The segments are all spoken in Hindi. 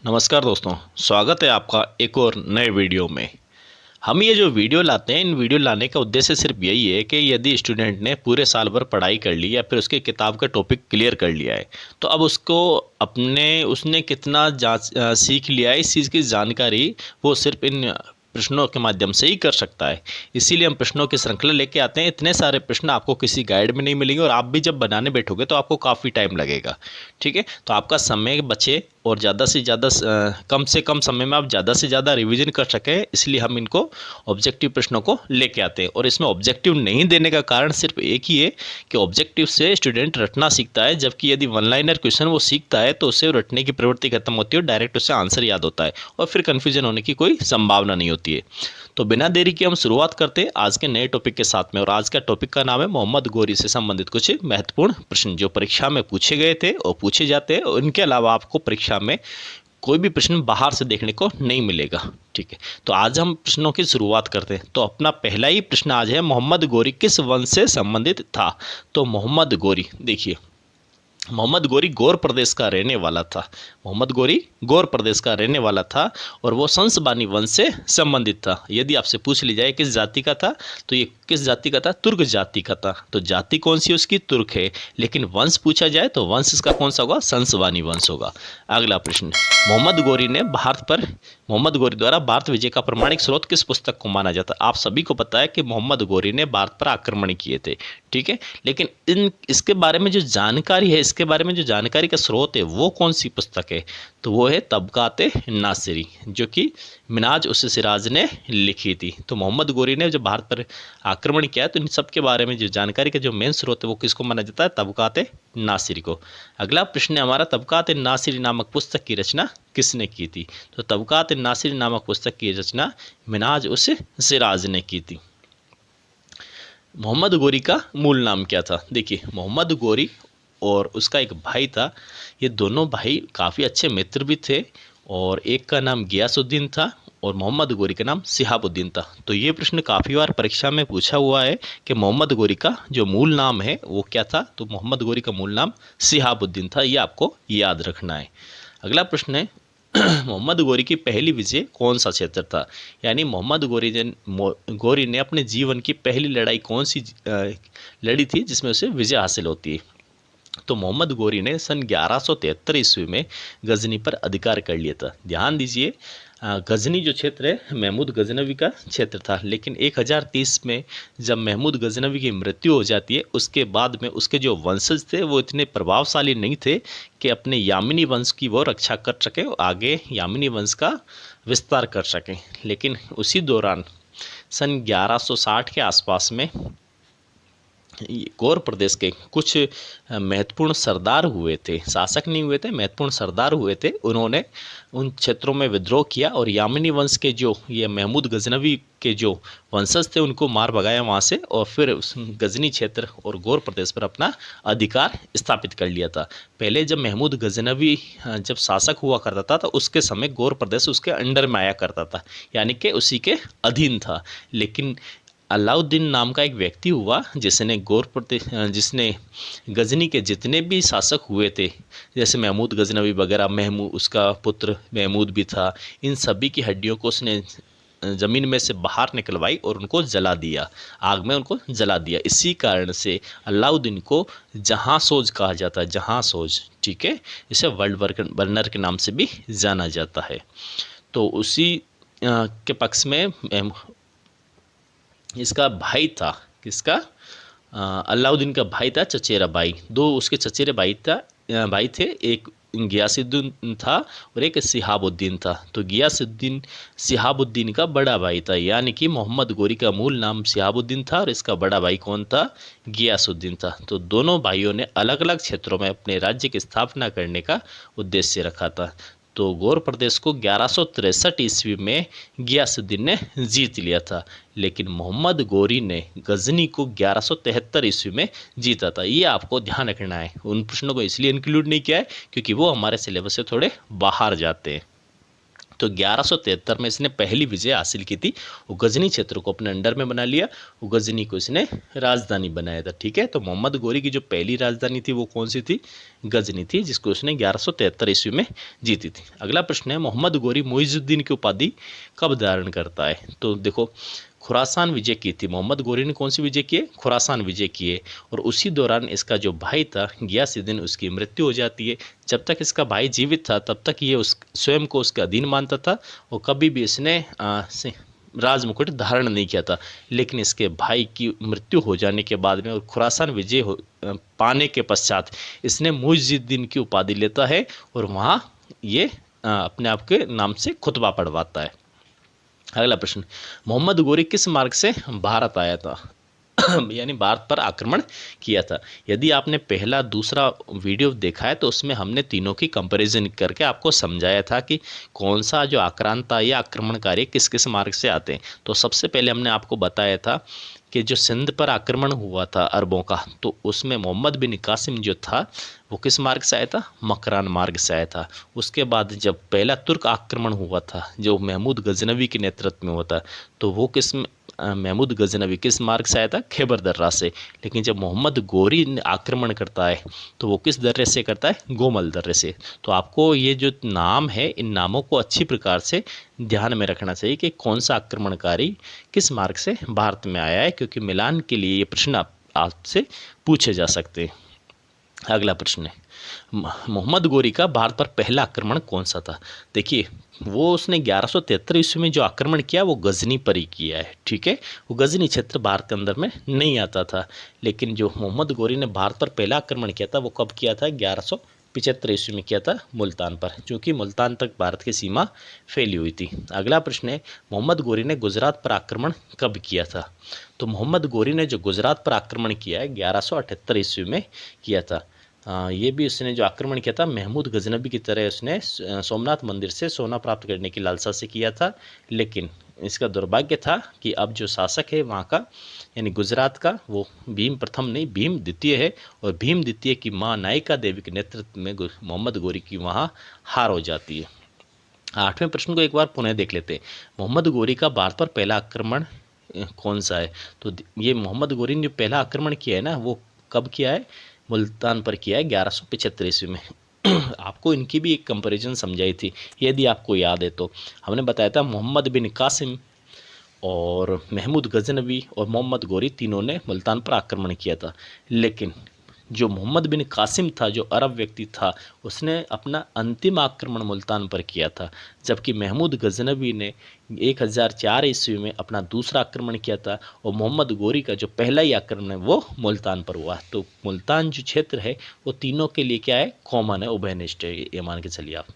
नमस्कार दोस्तों, स्वागत है आपका एक और नए वीडियो में। हम ये जो वीडियो लाते हैं, इन वीडियो लाने का उद्देश्य सिर्फ यही है कि यदि स्टूडेंट ने पूरे साल भर पढ़ाई कर ली या फिर उसके किताब का टॉपिक क्लियर कर लिया है, तो अब उसको उसने कितना सीख लिया है, इस चीज़ की जानकारी वो सिर्फ इन प्रश्नों के माध्यम से ही कर सकता है। इसीलिए हम प्रश्नों की श्रृंखला लेके आते हैं। इतने सारे प्रश्न आपको किसी गाइड में नहीं मिलेंगे और आप भी जब बनाने बैठोगे तो आपको काफ़ी टाइम लगेगा। ठीक है, तो आपका समय बचे और ज़्यादा से कम समय में आप ज़्यादा से ज़्यादा रिवीजन कर सकें, इसलिए हम इनको ऑब्जेक्टिव प्रश्नों को लेके आते हैं। और इसमें ऑब्जेक्टिव नहीं देने का कारण सिर्फ एक ही है कि ऑब्जेक्टिव से स्टूडेंट रटना सीखता है, जबकि यदि वन लाइनर क्वेश्चन वो सीखता है तो उससे रटने की प्रवृत्ति खत्म होती है और डायरेक्ट उससे आंसर याद होता है और फिर कन्फ्यूजन होने की कोई संभावना नहीं होती है। तो बिना देरी के हम शुरुआत करते हैं आज के नए टॉपिक के साथ में। और आज का टॉपिक का नाम है मोहम्मद गोरी से संबंधित कुछ महत्वपूर्ण प्रश्न जो परीक्षा में पूछे गए थे और पूछे जाते हैं, और इनके अलावा आपको परीक्षा में कोई भी प्रश्न बाहर से देखने को नहीं मिलेगा। ठीक है, तो आज हम प्रश्नों की शुरुआत करते हैं। तो अपना पहला ही प्रश्न आज है, मोहम्मद गोरी किस वंश से संबंधित था? तो मोहम्मद गोरी, देखिए, मोहम्मद गोरी गौर प्रदेश का रहने वाला था। मोहम्मद गोरी गौर प्रदेश का रहने वाला था और वो संसबानी वंश से संबंधित था। यदि आपसे पूछ ली जाए किस जाति का था, तो ये किस जाति का था? तुर्क जाति का था। तो जाति कौन सी उसकी? तुर्क है। लेकिन वंश पूछा जाए तो वंश इसका कौन सा होगा? संसबानी वंश होगा। अगला प्रश्न, मोहम्मद गोरी द्वारा भारत विजय का प्रमाणिक स्रोत किस पुस्तक को माना जाता है? आप सभी को पता है कि मोहम्मद गोरी ने भारत पर आक्रमण किए थे। ठीक है, लेकिन इसके बारे में जो जानकारी है, इसके बारे में जो जानकारी का स्रोत है, वो कौन सी पुस्तक है? तो वो है तबकात नासिरी, जो कि मिनाज उस सिराज ने लिखी थी। तो मोहम्मद गोरी ने जब भारत पर आक्रमण किया तो इन सब के बारे में जो जानकारी का जो मेन स्रोत है वो किसको माना जाता है? तबकात नासिरी को। अगला प्रश्न है हमारा, तबकात नासिरी नामक पुस्तक की रचना किसने की थी? तो तबकात नासिरी नामक पुस्तक की रचना मिनाज उस सिराज ने की थी। मोहम्मद गोरी का मूल नाम क्या था? देखिए, मोहम्मद गोरी और उसका एक भाई था। ये दोनों भाई काफ़ी अच्छे मित्र भी थे और एक का नाम गियासुद्दीन था और मोहम्मद गोरी का नाम सिहाबुद्दीन था। तो ये प्रश्न काफ़ी बार परीक्षा में पूछा हुआ है कि मोहम्मद गोरी का जो मूल नाम है वो क्या था? तो मोहम्मद गोरी का मूल नाम सिहाबुद्दीन था। ये आपको याद रखना है। अगला प्रश्न है, मोहम्मद गोरी की पहली विजय कौन सा क्षेत्र था? यानी मोहम्मद गोरी ने अपने जीवन की पहली लड़ाई कौन सी लड़ी थी जिसमें उसे विजय हासिल होती है? तो मोहम्मद गोरी ने सन 1173 ईस्वी में गजनी पर अधिकार कर लिया था। ध्यान दीजिए, गजनी जो क्षेत्र है महमूद गजनवी का क्षेत्र था, लेकिन 1030 में जब महमूद गजनवी की मृत्यु हो जाती है, उसके बाद में उसके जो वंशज थे वो इतने प्रभावशाली नहीं थे कि अपने यामिनी वंश की वो रक्षा कर सकें और आगे यामिनी वंश का विस्तार कर सकें। लेकिन उसी दौरान सन 1160 के आसपास में गौर प्रदेश के कुछ महत्वपूर्ण सरदार हुए थे, शासक नहीं हुए थे, महत्वपूर्ण सरदार हुए थे। उन्होंने उन क्षेत्रों में विद्रोह किया और यामिनी वंश के जो ये महमूद गजनवी के जो वंशज थे उनको मार भगाया वहाँ से और फिर उस गजनी क्षेत्र और गौर प्रदेश पर अपना अधिकार स्थापित कर लिया था। पहले जब महमूद गजनवी जब शासक हुआ करता था तो उसके समय गौर प्रदेश उसके अंडर में आया करता था, यानी कि उसी के अधीन था। लेकिन अलाउद्दीन नाम का एक व्यक्ति हुआ जिसने गजनी के जितने भी शासक हुए थे, जैसे महमूद गजनवी वगैरह, उसका पुत्र महमूद भी था, इन सभी की हड्डियों को उसने ज़मीन में से बाहर निकलवाई और उनको जला दिया, आग में उनको जला दिया। इसी कारण से अलाउद्दीन को जहाँसोज कहा जाता है, जहाँसोज। ठीक है, इसे वर्ल्ड बर्नर के नाम से भी जाना जाता है। तो उसी के पक्ष में इसका भाई था, किसका? अलाउद्दीन का भाई था चचेरा भाई। दो उसके चचेरे भाई थे, एक गियासुद्दीन था और एक सिहाबुद्दीन था। तो गियासुद्दीन सिहाबुद्दीन का बड़ा भाई था, यानी कि मोहम्मद गोरी का मूल नाम सिहाबुद्दीन था और इसका बड़ा भाई कौन था? गियासुद्दीन था। तो दोनों भाइयों ने अलग अलग क्षेत्रों में अपने राज्य की स्थापना करने का उद्देश्य रखा था। तो गौर प्रदेश को 1163 ईस्वी में गियासुद्दीन ने जीत लिया था, लेकिन मोहम्मद गोरी ने गजनी को 1173 ईस्वी में जीता था। ये आपको ध्यान रखना है। उन प्रश्नों को इसलिए इंक्लूड नहीं किया है क्योंकि वो हमारे सिलेबस से थोड़े बाहर जाते हैं। तो 1173 में इसने पहली विजय हासिल की थी। वो गजनी क्षेत्र को अपने अंडर में बना लिया, वो गजनी को इसने राजधानी बनाया था। ठीक है, तो मोहम्मद गोरी की जो पहली राजधानी थी वो कौन सी थी? गजनी थी, जिसको उसने 1173 ईस्वी में जीती थी। अगला प्रश्न है, मोहम्मद गोरी मुइजुद्दीन की उपाधि कब धारण करता है? तो देखो, खुरासान विजय की थी। मोहम्मद गोरी ने कौन सी विजय किए? खुरासान विजय किए। और उसी दौरान इसका जो भाई था गियासुद्दीन, उसकी मृत्यु हो जाती है। जब तक इसका भाई जीवित था तब तक ये उस स्वयं को उसके अधीन मानता था और कभी भी इसने राज मुकुट धारण नहीं किया था। लेकिन इसके भाई की मृत्यु हो जाने के बाद में और खुरासान विजय पाने के पश्चात इसने मुइजुद्दीन की उपाधि लेता है और वहाँ ये अपने आप के नाम से खुतबा पढ़वाता है। अगला प्रश्न, मोहम्मद गोरी किस मार्ग से भारत आया था? यानी भारत पर आक्रमण किया था। यदि आपने पहला दूसरा वीडियो देखा है तो उसमें हमने तीनों की कंपैरिजन करके आपको समझाया था कि कौन सा जो आक्रांता या आक्रमणकारी किस किस मार्ग से आते हैं। तो सबसे पहले हमने आपको बताया था कि जो सिंध पर आक्रमण हुआ था अरबों का, तो उसमें मोहम्मद बिन कासिम जो था वो किस मार्ग से आया था? मकरान मार्ग से आया था। उसके बाद जब पहला तुर्क आक्रमण हुआ था जो महमूद गजनवी के नेतृत्व में हुआ था, तो वो महमूद गजनवी किस मार्ग से आया था? खैबर दर्रा से। लेकिन जब मोहम्मद गोरी आक्रमण करता है तो वो किस दर्रे से करता है? गोमल दर्रे से। तो आपको ये जो नाम है, इन नामों को अच्छी प्रकार से ध्यान में रखना चाहिए कि कौन सा आक्रमणकारी किस मार्ग से भारत में आया है, क्योंकि मिलान के लिए ये प्रश्न आपसे पूछे जा सकते हैं। अगला प्रश्न है, मोहम्मद गोरी का भारत पर पहला आक्रमण कौन सा था? देखिए, वो उसने 1173 ईस्वी में जो आक्रमण किया वो गजनी पर ही किया है। ठीक है, वो गजनी क्षेत्र भारत के अंदर में नहीं आता था। लेकिन जो मोहम्मद गोरी ने भारत पर पहला आक्रमण किया था वो कब किया था? 1175 ईस्वी में किया था, मुल्तान पर, क्योंकि मुल्तान तक भारत की सीमा फैली हुई थी। अगला प्रश्न है, मोहम्मद गोरी ने गुजरात पर आक्रमण कब किया था? तो मोहम्मद गोरी ने जो गुजरात पर आक्रमण किया है 1178 ईस्वी में किया था। ये भी उसने जो आक्रमण किया था महमूद गजनबी की तरह उसने सोमनाथ मंदिर से सोना प्राप्त करने की लालसा से किया था। लेकिन इसका दुर्भाग्य था कि अब जो शासक है वहाँ का, यानी गुजरात का, वो भीम प्रथम नहीं भीम द्वितीय है। और भीम द्वितीय की माँ नायिका देवी के नेतृत्व में मोहम्मद गोरी की वहाँ हार हो जाती है। 8वें प्रश्न को एक बार पुनः देख लेते हैं। मोहम्मद गोरी का भारत पर पहला आक्रमण कौन सा है? तो ये मोहम्मद गोरी ने जो पहला आक्रमण किया है ना, वो कब किया है? मुल्तान पर किया है 1175 ईस्वी में। आपको इनकी भी एक कंपैरिजन समझाई थी, यदि आपको याद है तो। हमने बताया था मोहम्मद बिन कासिम और महमूद गजनवी और मोहम्मद गोरी तीनों ने मुल्तान पर आक्रमण किया था। लेकिन जो मोहम्मद बिन कासिम था, जो अरब व्यक्ति था, उसने अपना अंतिम आक्रमण मुल्तान पर किया था। जबकि महमूद गजनवी ने 1004 ईस्वी में अपना दूसरा आक्रमण किया था और मोहम्मद गोरी का जो पहला ही आक्रमण है वो मुल्तान पर हुआ। तो मुल्तान जो क्षेत्र है वो तीनों के लिए क्या है? कॉमन है, उभयनिष्ठ है, ये मान के चलिए आप।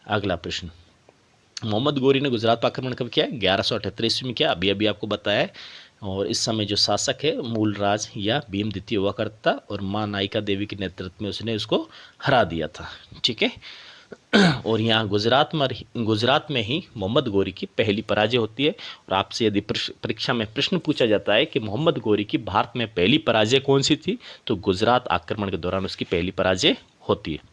अगला प्रश्न, मोहम्मद गोरी ने गुजरात पर आक्रमण कब किया? 1178 ईस्वी में किया, अभी आपको बताया है। और इस समय जो शासक है मूलराज या भीम द्वितीय हुआ करता और माँ नायिका देवी के नेतृत्व में उसने उसको हरा दिया था। ठीक है, और यहाँ गुजरात में ही मोहम्मद गोरी की पहली पराजय होती है। और आपसे यदि परीक्षा में प्रश्न पूछा जाता है कि मोहम्मद गोरी की भारत में पहली पराजय कौन सी थी, तो गुजरात आक्रमण के दौरान उसकी पहली पराजय होती है।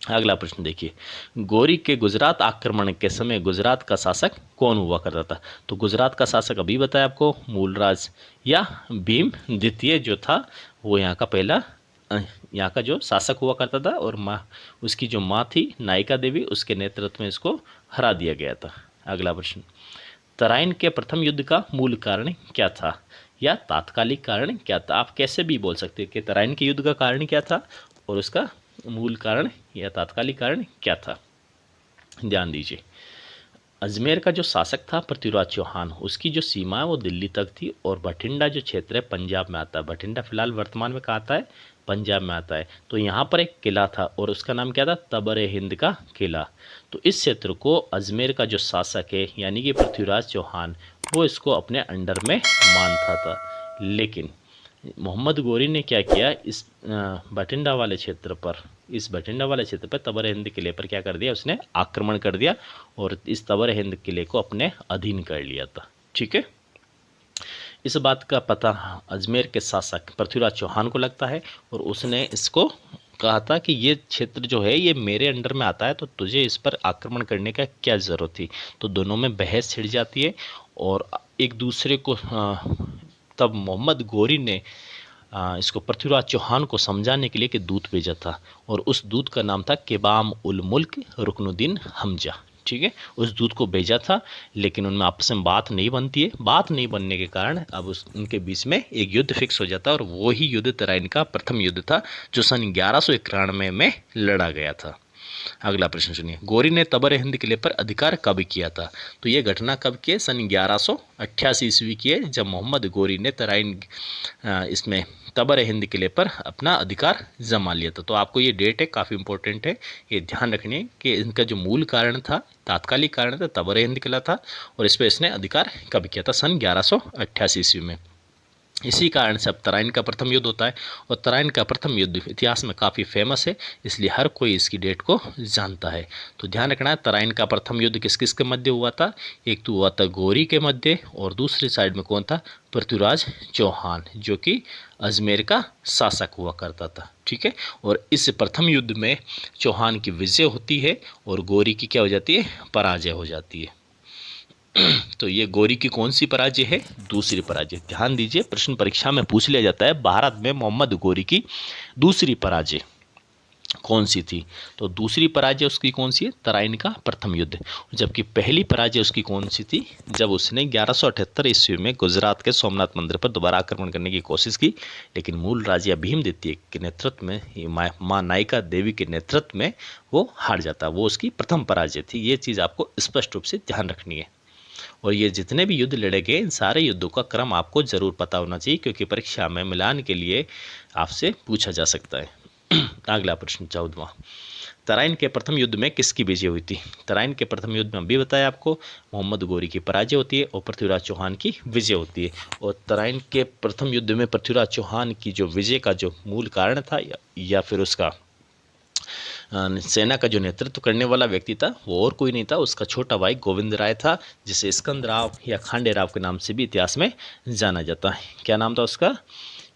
अगला प्रश्न देखिए, गोरी के गुजरात आक्रमण के समय गुजरात का शासक कौन हुआ करता था? तो गुजरात का शासक अभी बताया आपको, मूलराज या भीम द्वितीय जो था वो यहाँ का पहला यहाँ का जो शासक हुआ करता था। और उसकी जो माँ थी नायिका देवी, उसके नेतृत्व में इसको हरा दिया गया था। अगला प्रश्न, तराइन के प्रथम युद्ध का मूल कारण क्या था या तात्कालिक कारण क्या था? आप कैसे भी बोल सकते हैं कि तराइन के युद्ध का कारण क्या था और उसका मूल कारण या तात्कालिक कारण क्या था। ध्यान दीजिए, अजमेर का जो शासक था पृथ्वीराज चौहान, उसकी जो सीमा है वो दिल्ली तक थी। और बठिंडा जो क्षेत्र है पंजाब में आता है। बठिंडा फिलहाल वर्तमान में कहाँ आता है? पंजाब में आता है। तो यहाँ पर एक किला था और उसका नाम क्या था? तबर हिंद का किला। तो इस क्षेत्र को अजमेर का जो शासक है यानी कि पृथ्वीराज चौहान, वो इसको अपने अंडर में मानता था। लेकिन मोहम्मद गोरी ने क्या किया, इस बठिंडा वाले क्षेत्र पर तबर हिंद किले पर क्या कर दिया? उसने आक्रमण कर दिया और इस तबर हिंद किले को अपने अधीन कर लिया था। ठीक है, इस बात का पता अजमेर के शासक पृथ्वीराज चौहान को लगता है और उसने इसको कहा था कि ये क्षेत्र जो है ये मेरे अंडर में आता है, तो तुझे इस पर आक्रमण करने का क्या ज़रूरत थी। तो दोनों में बहस छिड़ जाती है और एक दूसरे को तब मोहम्मद गोरी ने इसको पृथ्वीराज चौहान को समझाने के लिए कि दूत भेजा था, और उस दूत का नाम था केबाम उल मुल्क रुकनुद्दीन हमजा। ठीक है, उस दूत को भेजा था, लेकिन उनमें आपस में बात नहीं बनती है। बात नहीं बनने के कारण अब उनके बीच में एक युद्ध फिक्स हो जाता है, और वही युद्ध तराइन का प्रथम युद्ध था जो सन 1191 में लड़ा गया था। अगला प्रश्न सुनिए, गोरी ने तबर हिंद किले पर अधिकार कब किया था। तो ये घटना कब की है, सन 1188 ईस्वी की है, जब मोहम्मद गोरी ने तराइन इसमें तबर हिंद किले पर अपना अधिकार जमा लिया था। तो आपको ये डेट है काफ़ी इंपॉर्टेंट है, ये ध्यान रखनी है कि इनका जो मूल कारण था, तात्कालिक कारण था, तबर हिंद किला था, और इस पर इसने अधिकार कब किया था, सन 1188 ईस्वी में। इसी कारण से अब तराइन का प्रथम युद्ध होता है, और तराइन का प्रथम युद्ध इतिहास में काफ़ी फेमस है, इसलिए हर कोई इसकी डेट को जानता है। तो ध्यान रखना है, तराइन का प्रथम युद्ध किस किस के मध्य हुआ था। एक तो हुआ था गोरी के मध्य, और दूसरी साइड में कौन था, पृथ्वीराज चौहान, जो कि अजमेर का शासक हुआ करता था। ठीक है, और इस प्रथम युद्ध में चौहान की विजय होती है और गोरी की क्या हो जाती है, पराजय हो जाती है। तो ये गोरी की कौन सी पराजय है, दूसरी पराजय। ध्यान दीजिए, प्रश्न परीक्षा में पूछ लिया जाता है भारत में मोहम्मद गोरी की दूसरी पराजय कौन सी थी। तो दूसरी पराजय उसकी कौन सी है, तराइन का प्रथम युद्ध। जबकि पहली पराजय उसकी कौन सी थी, जब उसने 1178 ईस्वी में गुजरात के सोमनाथ मंदिर पर दोबारा आक्रमण करने की कोशिश की, लेकिन मूल राजा भीमदित्य के नेतृत्व में, माँ नायिका देवी के नेतृत्व में वो हार जाता। वो उसकी प्रथम पराजय थी। ये चीज़ आपको स्पष्ट रूप से ध्यान रखनी है। और ये जितने भी युद्ध लड़े गए, इन सारे युद्धों का क्रम आपको जरूर पता होना चाहिए, क्योंकि परीक्षा में मिलान के लिए आपसे पूछा जा सकता है। अगला प्रश्न 14वां, तराइन के प्रथम युद्ध में किसकी विजय हुई थी। तराइन के प्रथम युद्ध में अभी बताया आपको, मोहम्मद गोरी की पराजय होती है और पृथ्वीराज चौहान की विजय होती है। और तराइन के प्रथम युद्ध में पृथ्वीराज चौहान की जो विजय का जो मूल कारण था, या फिर उसका सेना का जो नेतृत्व करने वाला व्यक्ति था, वो और कोई नहीं था, उसका छोटा भाई गोविंद राय था, जिसे स्कंदराव या खांडेराव के नाम से भी इतिहास में जाना जाता है। क्या नाम था उसका,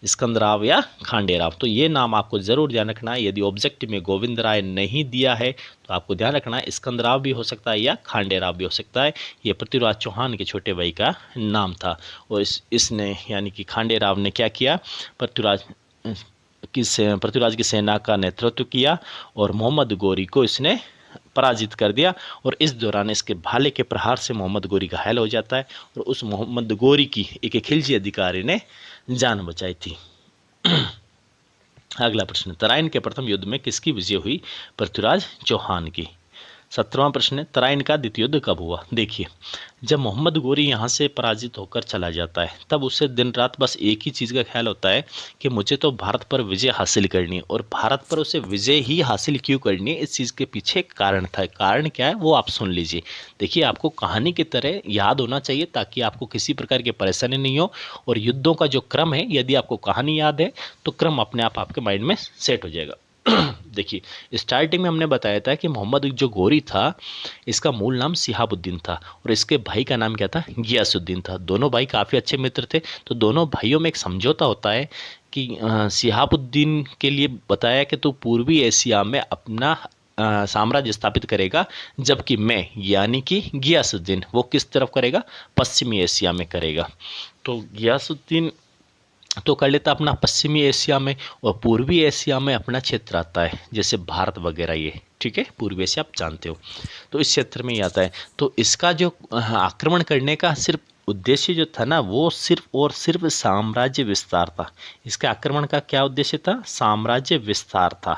स्कंदराव या खांडेराव। तो ये नाम आपको जरूर ध्यान रखना है। यदि ऑब्जेक्टिव में गोविंद राय नहीं दिया है तो आपको ध्यान रखना है स्कंदराव भी हो सकता है या खांडेराव भी हो सकता है। ये पृथ्वीराज चौहान के छोटे भाई का नाम था। और इसने यानी कि खांडेराव ने क्या किया, पृथ्वीराज की सेना का नेतृत्व किया और मोहम्मद गोरी को इसने पराजित कर दिया। और इस दौरान इसके भाले के प्रहार से मोहम्मद गोरी घायल हो जाता है, और उस मोहम्मद गोरी की एक खिलजी अधिकारी ने जान बचाई थी। अगला प्रश्न, तराइन के प्रथम युद्ध में किसकी विजय हुई, पृथ्वीराज चौहान की। 17वां प्रश्न है, तराइन का द्वितीय युद्ध कब हुआ। देखिए, जब मोहम्मद गोरी यहाँ से पराजित होकर चला जाता है, तब उसे दिन रात बस एक ही चीज़ का ख्याल होता है कि मुझे तो भारत पर विजय हासिल करनी है। और भारत पर उसे विजय ही हासिल क्यों करनी है, इस चीज़ के पीछे एक कारण था। कारण क्या है वो आप सुन लीजिए। देखिए, आपको कहानी की तरह याद होना चाहिए ताकि आपको किसी प्रकार की परेशानी नहीं हो। और युद्धों का जो क्रम है, यदि आपको कहानी याद है तो क्रम अपने आप आपके माइंड में सेट हो जाएगा। देखिए, स्टार्टिंग में हमने बताया था कि मोहम्मद जो गोरी था, इसका मूल नाम सिहाबुद्दीन था, और इसके भाई का नाम क्या था, गियासुद्दीन था। दोनों भाई काफ़ी अच्छे मित्र थे। तो दोनों भाइयों में एक समझौता होता है कि सिहाबुद्दीन के लिए बताया कि तू पूर्वी एशिया में अपना साम्राज्य स्थापित करेगा, जबकि मैं यानी कि गियासुद्दीन वो किस तरफ करेगा, पश्चिमी एशिया में करेगा। तो गियासुद्दीन तो कर लेता अपना पश्चिमी एशिया में, और पूर्वी एशिया में अपना क्षेत्र आता है, जैसे भारत वगैरह ये। ठीक है, पूर्वी एशिया आप जानते हो, तो इस क्षेत्र में ही आता है। तो इसका जो आक्रमण करने का सिर्फ उद्देश्य जो था ना, वो सिर्फ और सिर्फ साम्राज्य विस्तार था। इसके आक्रमण का क्या उद्देश्य था, साम्राज्य विस्तार था।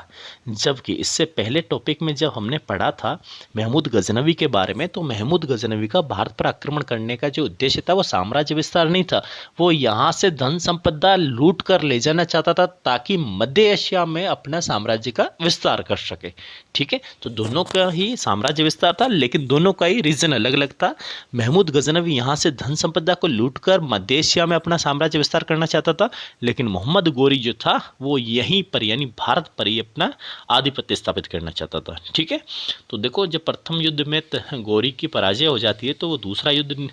जबकि इससे पहले टॉपिक में जब हमने पढ़ा था महमूद गजनवी के बारे में, तो महमूद गजनवी का भारत पर आक्रमण करने का जो उद्देश्य था वो साम्राज्य विस्तार नहीं था। वो यहाँ से धन संपदा लूट कर ले जाना चाहता था ताकि मध्य एशिया में अपना साम्राज्य का विस्तार कर सके। ठीक है, तो दोनों का ही साम्राज्य विस्तार था, लेकिन दोनों का ही रीजन अलग अलग था। महमूद गजनवी यहाँ से धन संपदा को लूटकर मध्य एशिया में अपना साम्राज्य विस्तार करना चाहता था, लेकिन मोहम्मद गोरी जो था वो यहीं पर यानी भारत पर ही अपना आधिपत्य स्थापित करना चाहता था। ठीक है, तो देखो जब प्रथम युद्ध में गोरी की पराजय हो जाती है तो वो दूसरा युद्ध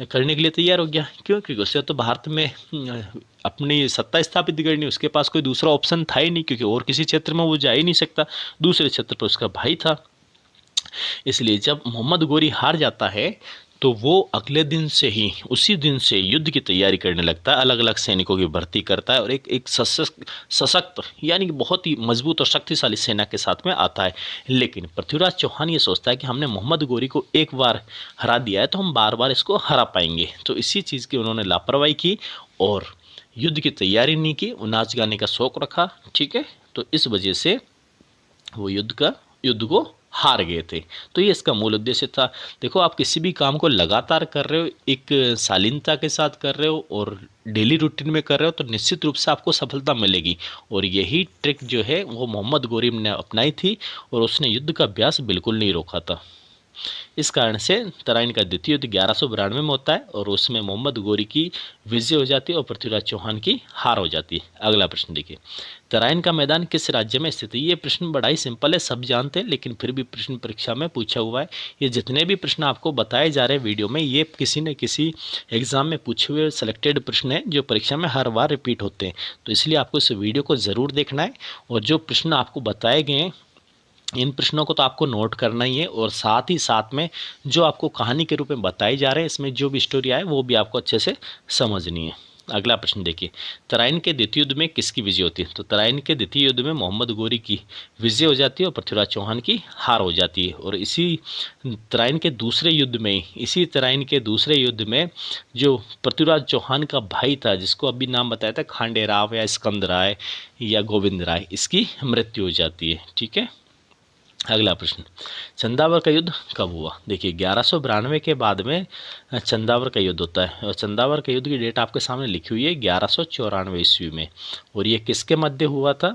करने के लिए तैयार हो गया। क्यों? क्योंकि उससे तो भारत में अपनी सत्ता स्थापित करनी, उसके पास कोई दूसरा ऑप्शन था ही नहीं, क्योंकि और किसी क्षेत्र में वो जा ही नहीं सकता, दूसरे क्षेत्र पर उसका भाई था। इसलिए जब मोहम्मद गोरी हार जाता है तो वो अगले दिन से ही, उसी दिन से युद्ध की तैयारी करने लगता है, अलग अलग सैनिकों की भर्ती करता है और एक सशक्त यानी कि बहुत ही मजबूत और शक्तिशाली सेना के साथ में आता है। लेकिन पृथ्वीराज चौहान ये सोचता है कि हमने मोहम्मद गोरी को एक बार हरा दिया है तो हम बार बार इसको हरा पाएंगे, तो इसी चीज़ की उन्होंने लापरवाही की और युद्ध की तैयारी नहीं की, नाच गाने का शौक रखा। ठीक है, तो इस वजह से वो युद्ध को हार गए थे। तो ये इसका मूल उद्देश्य था। देखो आप किसी भी काम को लगातार कर रहे हो, एक शालीनता के साथ कर रहे हो और डेली रूटीन में कर रहे हो तो निश्चित रूप से आपको सफलता मिलेगी। और यही ट्रिक जो है वो मोहम्मद गोरी ने अपनाई थी और उसने युद्ध का अभ्यास बिल्कुल नहीं रोका था। इस कारण से तराइन का द्वितीय युद्ध 1192 में होता है और उसमें मोहम्मद गोरी की विजय हो जाती है और पृथ्वीराज चौहान की हार हो जाती है। अगला प्रश्न देखिए, तराइन का मैदान किस राज्य में स्थित है? ये प्रश्न बड़ा ही सिंपल है, सब जानते हैं, लेकिन फिर भी प्रश्न परीक्षा में पूछा हुआ है। ये जितने भी प्रश्न आपको बताए जा रहे हैं वीडियो में, ये किसी न किसी एग्जाम में पूछे हुए सेलेक्टेड प्रश्न है जो परीक्षा में हर बार रिपीट होते हैं। तो इसलिए आपको इस वीडियो को ज़रूर देखना है और जो प्रश्न आपको बताए गए हैं इन प्रश्नों को तो आपको नोट करना ही है और साथ ही साथ में जो आपको कहानी के रूप में बताए जा रहे हैं इसमें जो भी स्टोरी आए वो भी आपको अच्छे से समझनी है। अगला प्रश्न देखिए, तराइन के द्वितीय युद्ध में किसकी विजय होती है? तो तराइन के द्वितीय युद्ध में मोहम्मद गोरी की विजय हो जाती है और पृथ्वीराज चौहान की हार हो जाती है। और इसी तराइन के दूसरे युद्ध में जो पृथ्वीराज चौहान का भाई था, जिसको अभी नाम बताया था खांडे राव या स्कंद राय या गोविंद राय, इसकी मृत्यु हो जाती है। ठीक है, अगला प्रश्न, चंदावर का युद्ध कब हुआ? देखिए 1192 के बाद में चंदावर का युद्ध होता है और चंदावर के युद्ध की डेट आपके सामने लिखी हुई है 1194 ईस्वी में। और ये किसके मध्य हुआ था?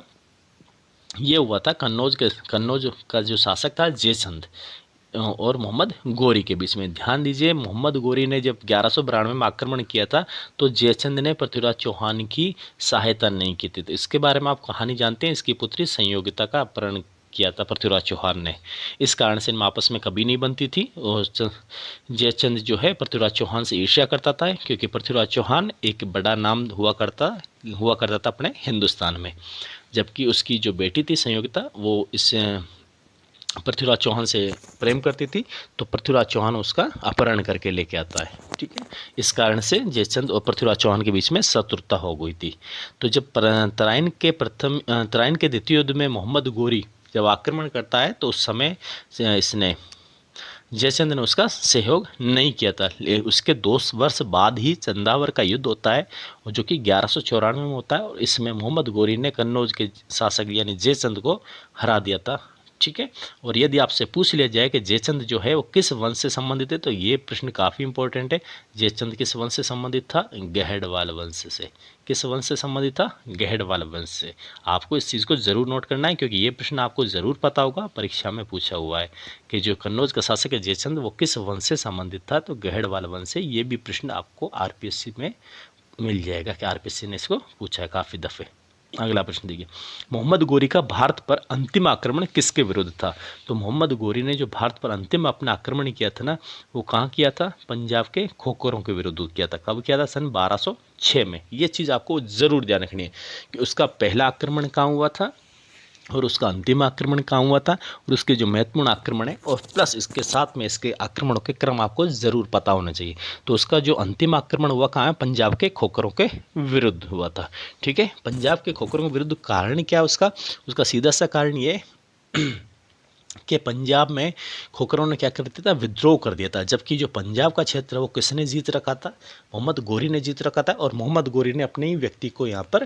ये हुआ था कन्नौज का जो शासक था जयचंद और मोहम्मद गोरी के बीच में। ध्यान दीजिए, मोहम्मद गोरी ने जब 1192 में आक्रमण किया था तो जयचंद ने पृथ्वीराज चौहान की सहायता नहीं की थी। तो इसके बारे में आप कहानी जानते हैं, इसकी पुत्री संयोगिता का अपहरण किया था पृथ्वीराज चौहान ने। इस कारण से इनमें आपस में कभी नहीं बनती थी और जयचंद जो है पृथ्वीराज चौहान से ईर्ष्या करता था, क्योंकि पृथ्वीराज चौहान एक बड़ा नाम हुआ करता था अपने हिंदुस्तान में। जबकि उसकी जो बेटी थी संयोगिता वो इस पृथ्वीराज चौहान से प्रेम करती थी, तो पृथ्वीराज चौहान उसका अपहरण करके लेके आता है। ठीक है, इस कारण से जयचंद और पृथ्वीराज चौहान के बीच में शत्रुता हो गई थी। तो जब तराइन के द्वितीय युद्ध में मोहम्मद गोरी जब आक्रमण करता है तो उस समय इसने जयचंद ने उसका सहयोग नहीं किया था। उसके 2 वर्ष बाद ही चंदावर का युद्ध होता है जो कि 1194 में होता है और इसमें मोहम्मद गोरी ने कन्नौज के शासक यानी जयचंद को हरा दिया था। ठीक है, और यदि आपसे पूछ लिया जाए कि जयचंद जो है वो किस वंश से संबंधित है तो ये प्रश्न काफ़ी इंपॉर्टेंट है। जयचंद किस वंश से संबंधित था? गहड़वाल वंश से। किस वंश से संबंधित था? गहड़वाल वंश से। आपको इस चीज़ को ज़रूर नोट करना है क्योंकि ये प्रश्न आपको ज़रूर पता होगा, परीक्षा में पूछा हुआ है कि जो कन्नौज का शासक है जयचंद वो किस वंश से संबंधित था, तो गहड़वाल वंश से। ये भी प्रश्न आपको आरपीएससी में मिल जाएगा कि आरपीएससी ने इसको पूछा है काफ़ी दफ़े। अगला प्रश्न देखिए, मोहम्मद गोरी का भारत पर अंतिम आक्रमण किसके विरुद्ध था? तो मोहम्मद गोरी ने जो भारत पर अंतिम अपना आक्रमण किया था ना, वो कहाँ किया था? पंजाब के खोखरों के विरुद्ध किया था। कब किया था? सन 1206 में। ये चीज़ आपको ज़रूर ध्यान रखनी है कि उसका पहला आक्रमण कहाँ हुआ था और उसका अंतिम आक्रमण कहाँ हुआ था और उसके जो महत्वपूर्ण आक्रमण है और प्लस इसके साथ में इसके आक्रमणों के क्रम आपको ज़रूर पता होना चाहिए। तो उसका जो अंतिम आक्रमण हुआ कहाँ है? पंजाब के खोखरों के विरुद्ध हुआ था। ठीक है, पंजाब के खोखरों के विरुद्ध कारण क्या है उसका सीधा सा कारण ये कि पंजाब में खोखरों ने क्या कर दिया था? विद्रोह कर दिया था। जबकि जो पंजाब का क्षेत्र है वो किसने जीत रखा था? मोहम्मद गोरी ने जीत रखा था और मोहम्मद गोरी ने अपने ही व्यक्ति को यहाँ पर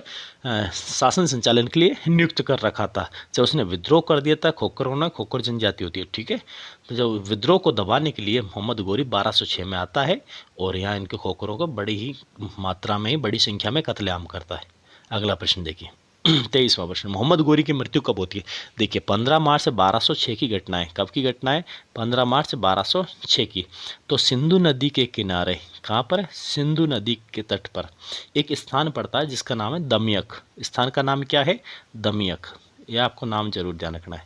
शासन संचालन के लिए नियुक्त कर रखा था। जब उसने विद्रोह कर दिया था खोखरों ने, खोखर जनजाति होती है, ठीक है, तो जब विद्रोह को दबाने के लिए मोहम्मद गोरी 1206 में आता है और यहाँ इनके खोखरों को बड़ी ही मात्रा में, बड़ी संख्या में कत्लेआम करता है। अगला प्रश्न देखिए 23वां प्रश्न, मोहम्मद गोरी की मृत्यु कब होती है? देखिए 15 मार्च 1206 की घटना है। कब की घटना है? 15 मार्च 1206 की। तो सिंधु नदी के किनारे, कहाँ पर है? सिंधु नदी के तट पर एक स्थान पड़ता है जिसका नाम है दमियक। स्थान का नाम क्या है? दमियक। यह आपको नाम जरूर ध्यान रखना है।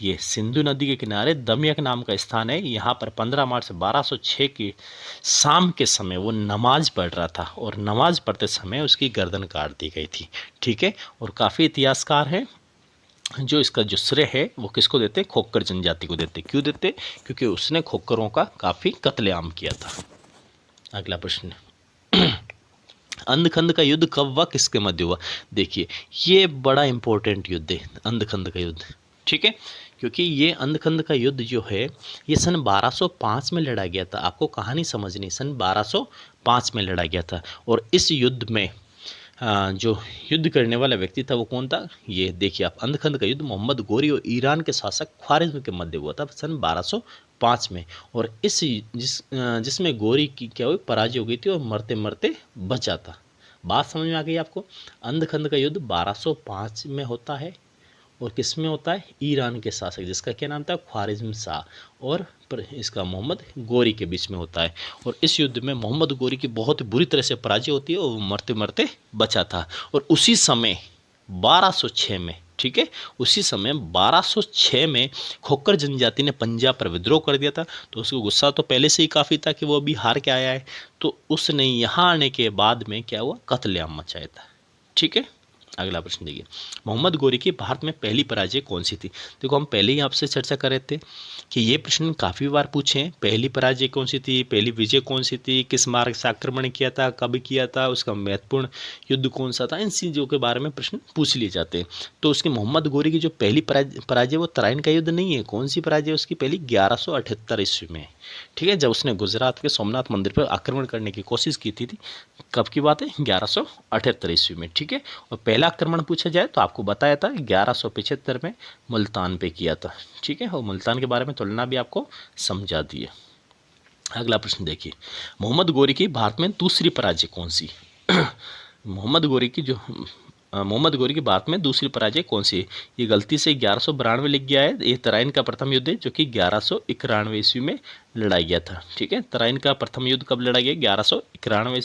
ये सिंधु नदी के किनारे दमियक नाम का स्थान है। यहाँ पर 15 मार्च 1206 की शाम के समय वो नमाज पढ़ रहा था और नमाज पढ़ते समय उसकी गर्दन काट दी गई थी। ठीक है। और काफ़ी इतिहासकार हैं जो इसका जो श्रेय है वो किसको देते? खोखर जनजाति को देते। क्यों देते? क्योंकि उसने खोखरों का काफ़ी कत्लेआम किया था। अगला प्रश्न, अंधखंड का युद्ध कब व किसके मध्य हुआ? देखिए ये बड़ा इंपॉर्टेंट युद्ध है अंधखंड का युद्ध। ठीक है। क्योंकि ये अंधखंड का युद्ध जो है ये सन 1205 में लड़ा गया था। आपको कहानी समझनी, सन 1205 में लड़ा गया था। और इस युद्ध में जो युद्ध करने वाला व्यक्ति था वो कौन था? ये देखिए आप, अंधखंड का युद्ध मोहम्मद गोरी और ईरान के शासक ख्वारिज्म के मध्य हुआ था सन 1205 में। और जिसमें गोरी की क्या हुई? पराजय हो गई थी और मरते मरते बचा था। बात समझ में आ गई आपको? अंधखंड का युद्ध 1205 में होता है और किस में होता है? ईरान के शासक जिसका क्या नाम था? ख्वारिज्म शाह और इसका मोहम्मद गोरी के बीच में होता है। और इस युद्ध में मोहम्मद गोरी की बहुत बुरी तरह से पराजय होती है और वो मरते मरते बचा था। और उसी समय 1206 में, ठीक है, उसी समय 1206 में खोखर जनजाति ने पंजाब पर विद्रोह कर दिया था। तो उसको गुस्सा तो पहले से ही काफ़ी था कि वो अभी हार के आया है। तो उसने यहाँ आने के बाद में क्या हुआ? कत्लेआम मचाया था। ठीक है। अगला प्रश्न देखिए, मोहम्मद गोरी की भारत में पहली पराजय कौन सी थी? देखो हम पहले ही आपसे चर्चा कर रहे थे कि ये प्रश्न काफ़ी बार पूछे हैं। पहली पराजय कौन सी थी? पहली विजय कौन सी थी? किस मार्ग से आक्रमण किया था? कब किया था? उसका महत्वपूर्ण युद्ध कौन सा था? इन चीज़ों के बारे में प्रश्न पूछ लिए जाते हैं। तो उसकी मोहम्मद गोरी की जो पहली पराजय वो तराइन का युद्ध नहीं है। कौन सी पराजय? उसकी पहली 1178 ईस्वी में। ठीक है, जब उसने गुजरात के सोमनाथ मंदिर पर आक्रमण करने की कोशिश की थी। कब की बात है? 1178 ईस्वी में। ठीक है। और पहला आक्रमण पूछा जाए तो आपको बताया था 1175 में मुल्तान पे किया था। ठीक है। और मुल्तान के बारे में तुलना भी आपको समझा दी है। अगला प्रश्न देखिए, मोहम्मद गोरी की भारत में दूसरी पराजय कौन सी? मोहम्मद गोरी की भारत में दूसरी पराजय कौन सी है? ये गलती से 1192 लिख गया है। ये तराइन का प्रथम युद्ध है जो कि 1191 ईस्वी में लड़ा गया था। ठीक है। तराइन का प्रथम युद्ध कब लड़ा गया? 1191 में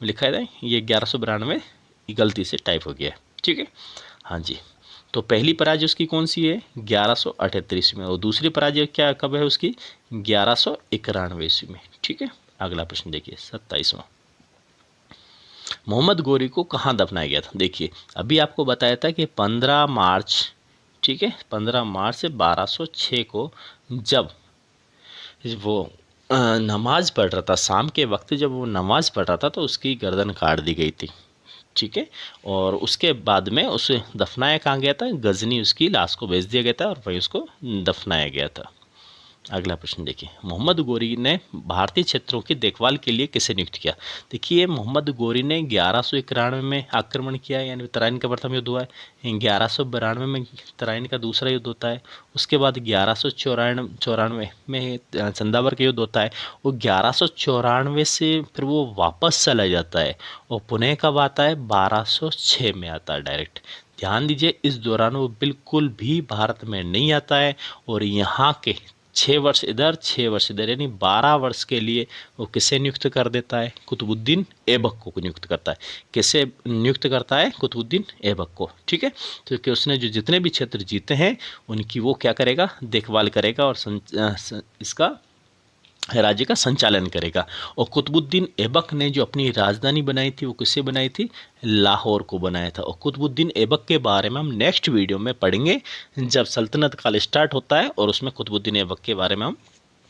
लिखा है। ये 1192 गलती से टाइप हो गया है। ठीक है। हाँ जी। तो पहली पराजय उसकी कौन सी है? 1178 ईस्वी में। और दूसरी पराजय क्या कब है उसकी? 1191 ईस्वी में। ठीक है। अगला प्रश्न देखिए 27वां, मोहम्मद गोरी को कहाँ दफनाया गया था? देखिए अभी आपको बताया था कि 15 मार्च, ठीक है, 15 मार्च से 1206 को जब वो नमाज पढ़ रहा था, शाम के वक्त जब वो नमाज पढ़ रहा था तो उसकी गर्दन काट दी गई थी। ठीक है। और उसके बाद में उसे दफनाया कहाँ गया था? गजनी उसकी लाश को भेज दिया गया था और वहीं उसको दफनाया गया था। अगला प्रश्न देखिए, मोहम्मद गोरी ने भारतीय क्षेत्रों की देखभाल के लिए किसे नियुक्त किया? देखिए मोहम्मद गोरी ने 1191 में आक्रमण किया, यानी तराइन का प्रथम युद्ध हुआ है। 1192 में तराइन का दूसरा युद्ध होता है। उसके बाद 1194 में चंदावर का युद्ध होता है। वो 1194 से फिर वो वापस चला जाता है और पुणे कब आता है? 1206 में आता है डायरेक्ट। ध्यान दीजिए इस दौरान वो बिल्कुल भी भारत में नहीं आता है और यहाँ के 6 वर्ष इधर 6 वर्ष इधर, यानी 12 वर्ष के लिए वो किसे नियुक्त कर देता है? कुतुबुद्दीन ऐबक को नियुक्त करता है। किसे नियुक्त करता है? कुतुबुद्दीन ऐबक को। ठीक है। तो क्योंकि उसने जो जितने भी क्षेत्र जीते हैं उनकी वो क्या करेगा? देखभाल करेगा और इसका राज्य का संचालन करेगा। और कुतुबुद्दीन ऐबक ने जो अपनी राजधानी बनाई थी वो किससे बनाई थी? लाहौर को बनाया था। और कुतुबुद्दीन ऐबक के बारे में हम नेक्स्ट वीडियो में पढ़ेंगे जब सल्तनत काल स्टार्ट होता है और उसमें कुतुबुद्दीन ऐबक के बारे में हम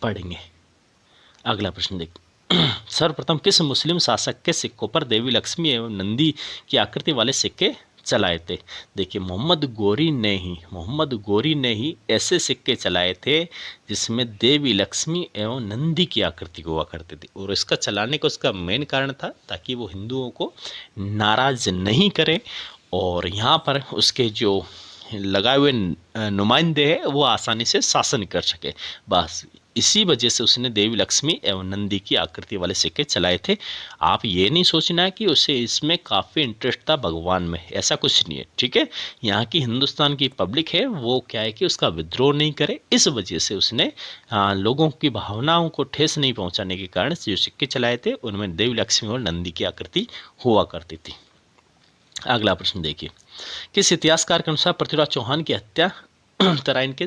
पढ़ेंगे। अगला प्रश्न देखिए, सर्वप्रथम किस मुस्लिम शासक के सिक्कों पर देवी लक्ष्मी एवं नंदी की आकृति वाले सिक्के चलाए थे? देखिए मोहम्मद गोरी ने ही ऐसे सिक्के चलाए थे जिसमें देवी लक्ष्मी एवं नंदी की आकृति हुआ करती थी। और इसका चलाने का उसका मेन कारण था ताकि वो हिंदुओं को नाराज नहीं करे और यहाँ पर उसके जो लगाए हुए नुमाइंदे हैं वो आसानी से शासन कर सके। बस इसी वजह से उसने देवी लक्ष्मी एवं नंदी की आकृति वाले सिक्के चलाए थे। आप ये नहीं सोचना है कि उसे इसमें काफ़ी इंटरेस्ट था भगवान में, ऐसा कुछ नहीं है, ठीक है। यहाँ की हिंदुस्तान की पब्लिक है वो क्या है कि उसका विद्रोह नहीं करे, इस वजह से उसने लोगों की भावनाओं को ठेस नहीं पहुँचाने के कारण जो सिक्के चलाए थे उनमें देवी लक्ष्मी और नंदी की आकृति हुआ करती थी। अगला प्रश्न देखिए, किस इतिहासकार के अनुसार पृथ्वीराज चौहान की हत्या तराइन के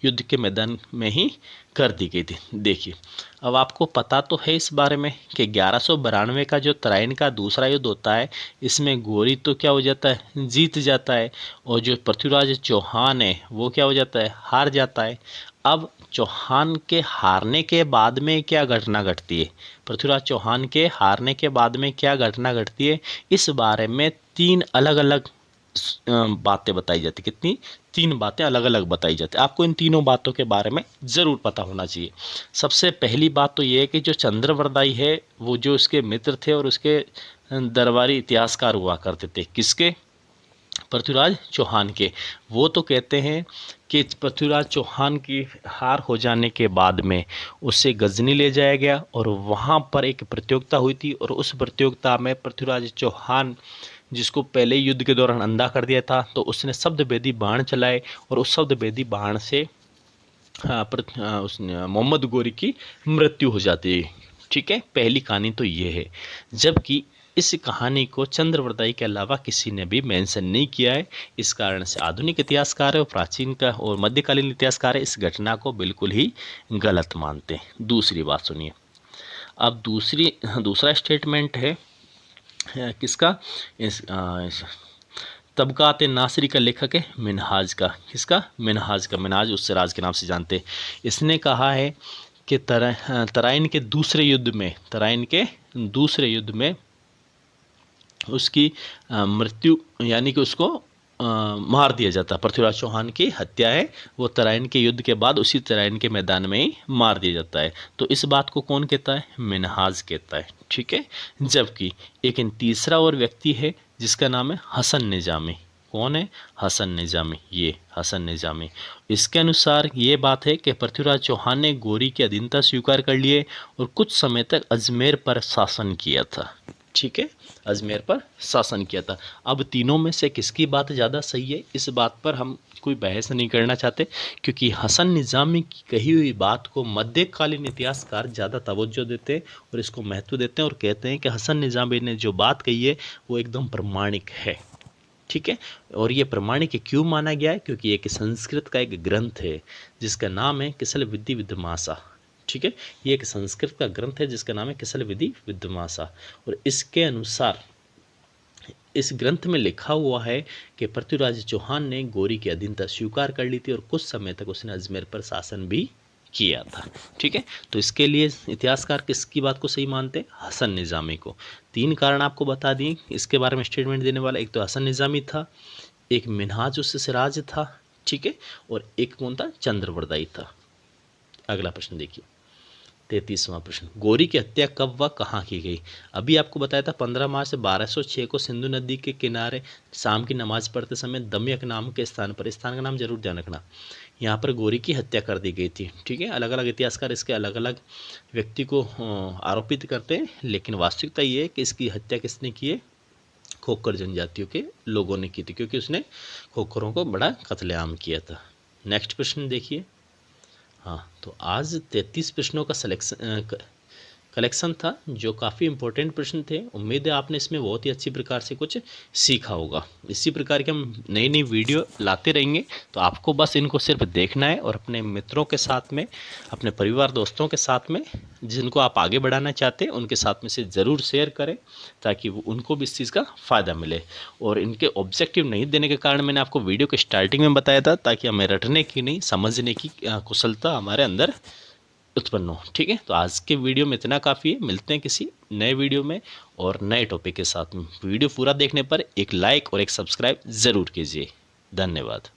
युद्ध के मैदान में ही कर दी गई थी। देखिए, अब आपको पता तो है इस बारे में कि 1192 का जो तराइन का दूसरा युद्ध होता है, इसमें गोरी तो क्या हो जाता है, जीत जाता है, और जो पृथ्वीराज चौहान है वो क्या हो जाता है, हार जाता है। अब चौहान के हारने के बाद में क्या घटना घटती है, पृथ्वीराज चौहान के हारने के बाद में क्या घटना घटती है, इस बारे में 3 अलग अलग बातें बताई जाती। कितनी? 3 बातें अलग अलग बताई जाती। आपको इन तीनों बातों के बारे में ज़रूर पता होना चाहिए। सबसे पहली बात तो ये है कि जो चंद्रवरदाई है वो जो उसके मित्र थे और उसके दरबारी इतिहासकार हुआ करते थे, किसके? पृथ्वीराज चौहान के। वो तो कहते हैं कि पृथ्वीराज चौहान की हार हो जाने के बाद में उसे गजनी ले जाया गया और वहाँ पर एक प्रतियोगिता हुई थी, और उस प्रतियोगिता में पृथ्वीराज चौहान, जिसको पहले युद्ध के दौरान अंधा कर दिया था, तो उसने शब्दभेदी बाण चलाए और उस शब्दभेदी बाण से उसने मोहम्मद गोरी की मृत्यु हो जाती है। ठीक है, पहली कहानी तो ये है। जबकि इस कहानी को चंद्रवरदाई के अलावा किसी ने भी मेंशन नहीं किया है। इस कारण से आधुनिक इतिहासकार और प्राचीन का और मध्यकालीन इतिहासकार इस घटना को बिल्कुल ही गलत मानते हैं। दूसरी बात सुनिए, अब दूसरा स्टेटमेंट है किसका? इस तबकात नासरी का लेखक है मिनहाज का। किसका? मिनहाज का। मिनहाज उससे राज के नाम से जानते। इसने कहा है कि तराइन के दूसरे युद्ध में उसकी मृत्यु, यानी कि उसको मार दिया जाता। पृथ्वीराज चौहान की हत्या है वो तराइन के युद्ध के बाद उसी तराइन के मैदान में ही मार दिया जाता है। तो इस बात को कौन कहता है? मिनहाज कहता है। ठीक है, जबकि एक तीसरा और व्यक्ति है जिसका नाम है हसन निजामी। कौन है? हसन निजामी। ये हसन निजामी, इसके अनुसार ये बात है कि पृथ्वीराज चौहान ने गोरी की अधीनता स्वीकार कर लिए और कुछ समय तक अजमेर पर शासन किया था। ठीक है, अजमेर पर शासन किया था। अब तीनों में से किसकी बात ज़्यादा सही है, इस बात पर हम कोई बहस नहीं करना चाहते, क्योंकि हसन निजामी की कही हुई बात को मध्यकालीन इतिहासकार ज़्यादा तवज्जो देते हैं और इसको महत्व देते हैं और कहते हैं कि हसन निजामी ने जो बात कही है वो एकदम प्रमाणिक है। ठीक है, और ये प्रमाणिक क्यों माना गया है? क्योंकि एक संस्कृत का एक ग्रंथ है जिसका नाम है किसल विधि विद्यमासा। ठीक है, ये एक संस्कृत का ग्रंथ है जिसका नाम है किसल विधि विद्यमासा, और इसके अनुसार इस ग्रंथ में लिखा हुआ है कि पृथ्वीराज चौहान ने गोरी की अधीनता स्वीकार कर ली थी और कुछ समय तक उसने अजमेर पर शासन भी किया था। ठीक है, तो इसके लिए इतिहासकार किसकी बात को सही मानते हैं? हसन निजामी को। 3 कारण आपको बता दिए इसके बारे में स्टेटमेंट देने वाला। एक तो हसन निजामी था, एक मिनहाज उससे सिराज था, ठीक है, और एक कौन था? चंद्रवरदाई था। अगला प्रश्न देखिए, 33वां प्रश्न, गोरी की हत्या कब व कहाँ की गई? अभी आपको बताया था 15 मार्च 1206 को सिंधु नदी के किनारे शाम की नमाज पढ़ते समय दमयक नाम के स्थान पर, स्थान का नाम जरूर ध्यान रखना, यहाँ पर गोरी की हत्या कर दी गई थी। ठीक है, अलग अलग इतिहासकार इसके अलग अलग व्यक्ति को आरोपित करते हैं, लेकिन वास्तविकता ये है कि इसकी हत्या किसने की है? खोखर जनजातियों के लोगों ने की थी, क्योंकि उसने खोखरों को बड़ा कत्लेआम किया था। नेक्स्ट प्रश्न देखिए। हाँ, तो आज 33 प्रश्नों का कलेक्शन था जो काफ़ी इंपॉर्टेंट प्रश्न थे। उम्मीद है आपने इसमें बहुत ही अच्छी प्रकार से कुछ सीखा होगा। इसी प्रकार के हम नई नई वीडियो लाते रहेंगे, तो आपको बस इनको सिर्फ देखना है और अपने मित्रों के साथ में, अपने परिवार दोस्तों के साथ में, जिनको आप आगे बढ़ाना चाहते हैं उनके साथ में से ज़रूर शेयर करें, ताकि उनको भी इस चीज़ का फ़ायदा मिले। और इनके ऑब्जेक्टिव नहीं देने के कारण मैंने आपको वीडियो के स्टार्टिंग में बताया था, ताकि हमें रटने की नहीं, समझने की कुशलता हमारे अंदर उत्पन्न हो। ठीक है, तो आज के वीडियो में इतना काफ़ी है। मिलते हैं किसी नए वीडियो में और नए टॉपिक के साथ में। वीडियो पूरा देखने पर एक लाइक और एक सब्सक्राइब ज़रूर कीजिए। धन्यवाद।